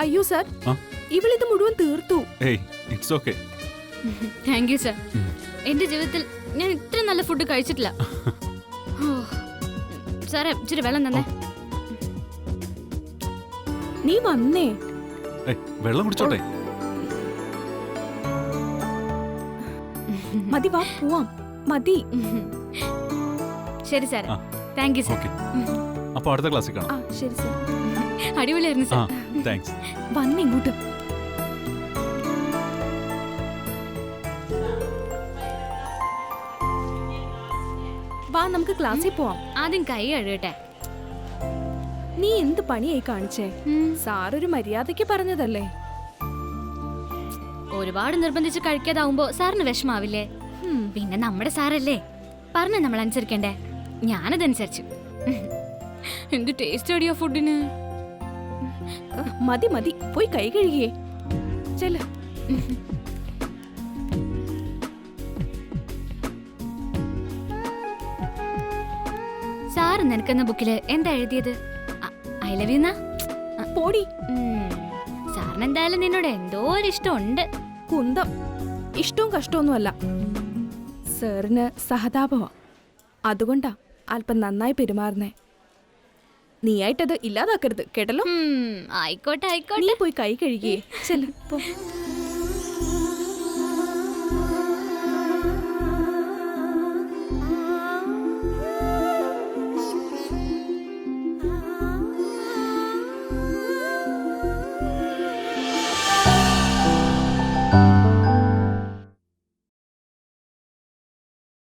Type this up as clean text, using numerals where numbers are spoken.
അയ്യോ സർ, ഇവളിത് മുഴുവൻ തീർത്തു. It's okay. Thank you sir. എന്റെ ജീവിതത്തിൽ ഞാൻ ഇത്ര നല്ല ഫുഡ് കഴിച്ചിട്ടില്ല. സാറേ ഇച്ചിരി വെള്ളം തന്നെ. നീ വന്നേ. വെള്ളം കുടിച്ചോട്ടെ. മതി, വാ പോവാം. മതി. ശരി സാറേ, താങ്ക് യു സർ. അപ്പോൾ അടുത്ത ക്ലാസ്സിൽ കാണാം. ശരി സർ. അടിപൊളിയായിരുന്നു സാർ. താങ്ക്സ്. വന്നിങ്ങോട്ട്. വാ, നമുക്ക് ക്ലാസ്സിൽ പോവാം. ആദ്യം കൈ കഴുകട്ടെ. നീ എന്ത് പണിയായി കാണിച്ചേ? സാറൊരു മര്യാദയ്ക്ക് പറഞ്ഞതല്ലേ. ഒരുപാട് നിർബന്ധിച്ച് കഴിക്കാതാവുമ്പോ സാറിന് വിഷമാവില്ലേ? പിന്നെ നമ്മുടെ സാറല്ലേ, പറഞ്ഞ നമ്മൾ അനുസരിക്കണ്ടേ. ഞാനതനുസരിച്ചു. എന്ത് ടേസ്റ്റ് അടിയോ ഫുഡിന്. മതി മതി, പോയി കൈ കഴുകിയേ. ചെല്ല. സാറ് നിനക്കെന്ന ബുക്കില് എന്താ എഴുതിയത്? I love you. പോടി. സാറിന് എന്തായാലും നിന്നോട് എന്തോ ഒരു ഇഷ്ടമുണ്ട്. കുന്തം. ഇഷ്ടവും കഷ്ടമൊന്നുമല്ല. സാറിന് സഹതാപമാ, അതുകൊണ്ടാ അല്പം നന്നായി പെരുമാറുന്നേ. നീയായിട്ടത് ഇല്ലാതാക്കരുത്, കേട്ടല്ലോ. ആയിക്കോട്ടെ ആയിക്കോട്ടെ. നീ പോയി കൈ കഴുകിയേ. ചെല്ലു.